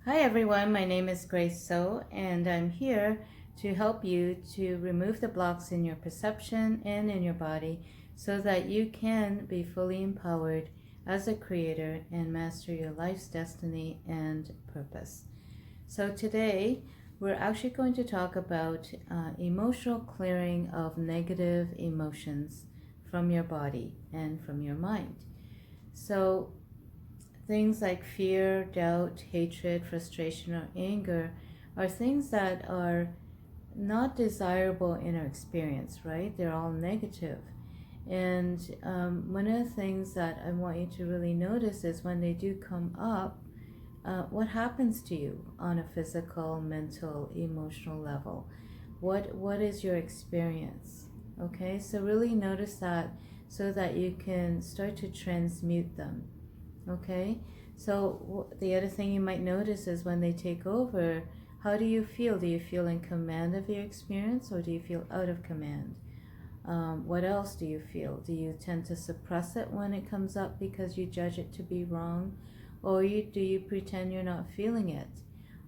Hi everyone, my name is Grace So, and I'm here to help you to remove the blocks in your perception and in your body so that you can be fully empowered as a creator and master your life's destiny and purpose. So today we're actually going to talk about emotional clearing of negative emotions from your body and from your mind. So things like fear, doubt, hatred, frustration, or anger are things that are not desirable in our experience, right? They're all negative. And one of the things that I want you to really notice is when they do come up, what happens to you on a physical, mental, emotional level? What is your experience? Okay, so really notice that so that you can start to transmute them. Okay, so the other thing you might notice is when they take over, how do you feel? Do you feel in command of your experience or do you feel out of command? What else do you feel? Do you tend to suppress it when it comes up because you judge it to be wrong? Or do you pretend you're not feeling it?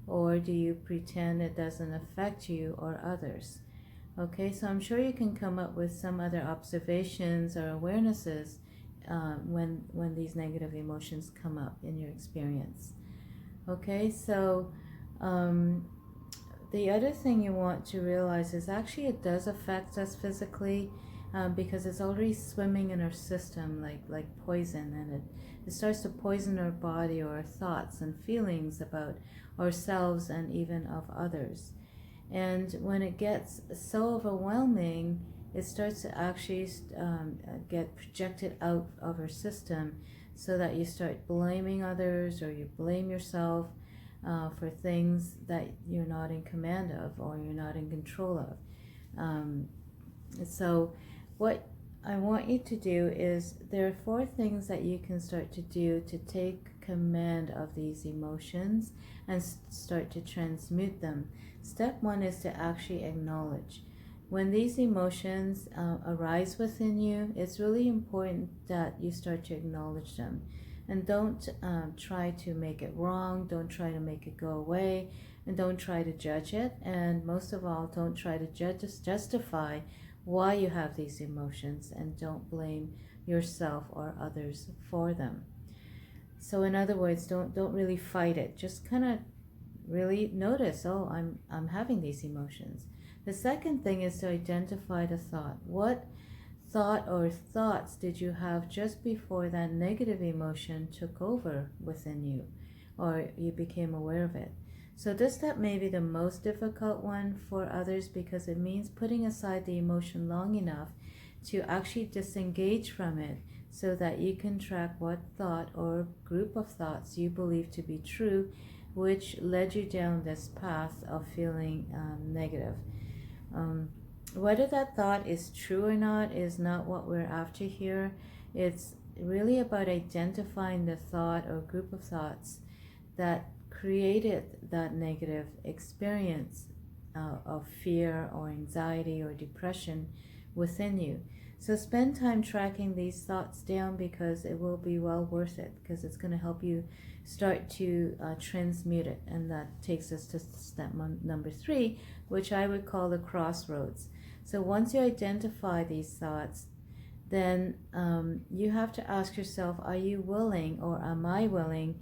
Or do you pretend it doesn't affect you or others? Okay, so I'm sure you can come up with some other observations or awarenesses when these negative emotions come up in your experience. Okay, so um, the other thing you want to realize is actually it does affect us physically because it's already swimming in our system like poison, and it starts to poison our body or our thoughts and feelings about ourselves and even of others. And when it gets so overwhelming, it starts to actually get projected out of our system so that you start blaming others or you blame yourself for things that you're not in command of or you're not in control of. So what I want you to do is there are 4 things that you can start to do to take command of these emotions and start to transmute them. Step 1 is to actually acknowledge. When these emotions arise within you, it's really important that you start to acknowledge them. And don't try to make it wrong, don't try to make it go away, and don't try to judge it. And most of all, don't try to justify why you have these emotions, and don't blame yourself or others for them. So in other words, don't really fight it. Just kind of really notice, oh, I'm having these emotions. The second thing is to identify the thought. What thought or thoughts did you have just before that negative emotion took over within you or you became aware of it? So this step may be the most difficult one for others because it means putting aside the emotion long enough to actually disengage from it so that you can track what thought or group of thoughts you believe to be true, which led you down this path of feeling negative. Whether that thought is true or not is not what we're after here. It's really about identifying the thought or group of thoughts that created that negative experience of fear or anxiety or depression within you. So spend time tracking these thoughts down because it will be well worth it, because it's going to help you start to transmute it. And that takes us to step number 3, which I would call the crossroads. So once you identify these thoughts, then you have to ask yourself, are you willing, or am I willing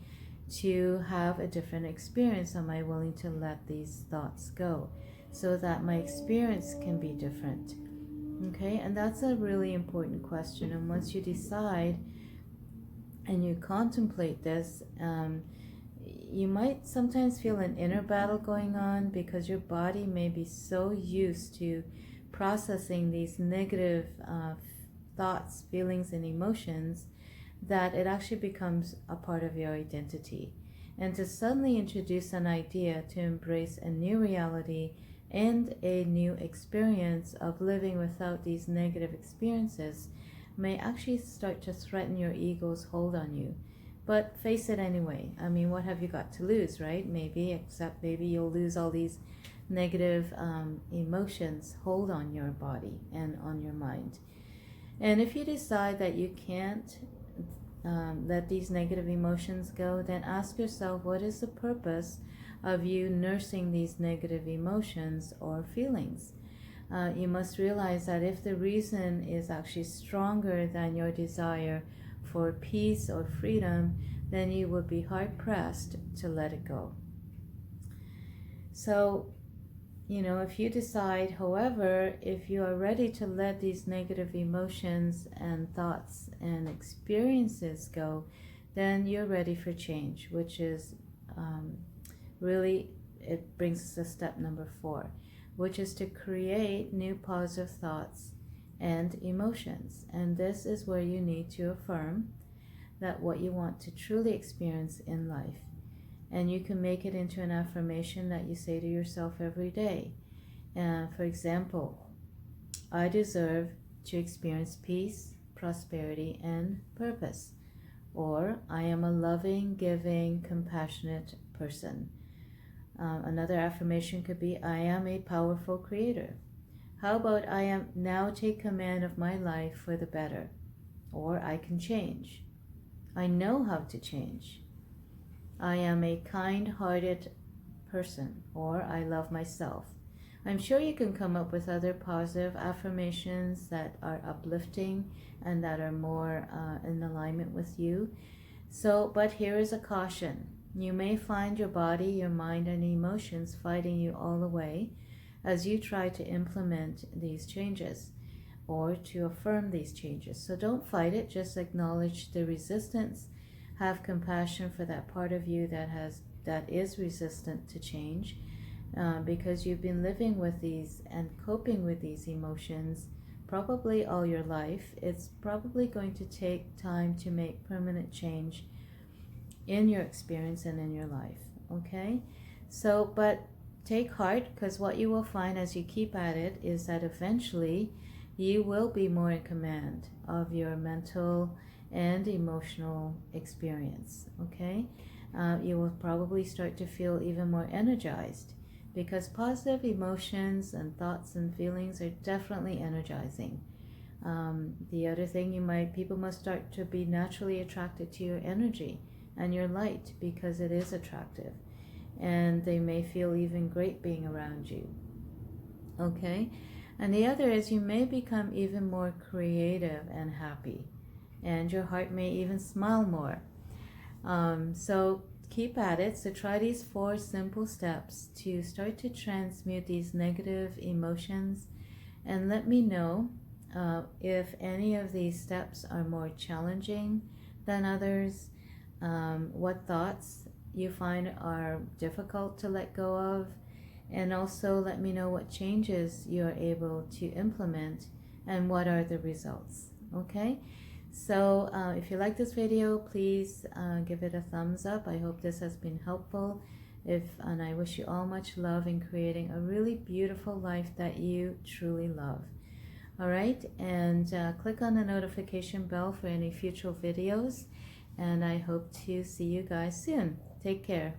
to have a different experience? Am I willing to let these thoughts go so that my experience can be different? Okay, and that's a really important question. And once you decide and you contemplate this, you might sometimes feel an inner battle going on because your body may be so used to processing these negative thoughts, feelings, and emotions that it actually becomes a part of your identity. And to suddenly introduce an idea to embrace a new reality and a new experience of living without these negative experiences may actually start to threaten your ego's hold on you. But face it anyway. I mean, what have you got to lose, right? Except maybe you'll lose all these negative emotions hold on your body and on your mind. And if you decide that you can't let these negative emotions go, then ask yourself, what is the purpose of you nursing these negative emotions or feelings? You must realize that if the reason is actually stronger than your desire for peace or freedom, then you would be hard-pressed to let it go. So, if you decide, however, if you are ready to let these negative emotions and thoughts and experiences go, then you're ready for change, which is really, it brings us to step number 4, which is to create new positive thoughts and emotions. And this is where you need to affirm that what you want to truly experience in life. And you can make it into an affirmation that you say to yourself every day. For example, I deserve to experience peace, prosperity, and purpose. Or, I am a loving, giving, compassionate person. Another affirmation could be, I am a powerful creator. How about, I am now take command of my life for the better. Or, I can change. I know how to change. I am a kind-hearted person, or I love myself. I'm sure you can come up with other positive affirmations that are uplifting and that are more in alignment with you. But here is a caution. You may find your body, your mind, and emotions fighting you all the way as you try to implement these changes or to affirm these changes. So don't fight it, just acknowledge the resistance. Have compassion for that part of you that is resistant to change, because you've been living with these and coping with these emotions probably all your life. It's probably going to take time to make permanent change in your experience and in your life, okay? But take heart, because what you will find as you keep at it is that eventually you will be more in command of your mental and emotional experience, okay? You will probably start to feel even more energized, because positive emotions and thoughts and feelings are definitely energizing. The other thing, people must start to be naturally attracted to your energy and your light, because it is attractive, and they may feel even great being around you, okay? And the other is, you may become even more creative and happy, and your heart may even smile more. So keep at it. So try these 4 simple steps to start to transmute these negative emotions, and let me know if any of these steps are more challenging than others, what thoughts you find are difficult to let go of, and also let me know what changes you're able to implement and what are the results, okay? So if you like this video, please give it a thumbs up. I hope this has been helpful. And I wish you all much love in creating a really beautiful life that you truly love. All right, and click on the notification bell for any future videos. And I hope to see you guys soon. Take care.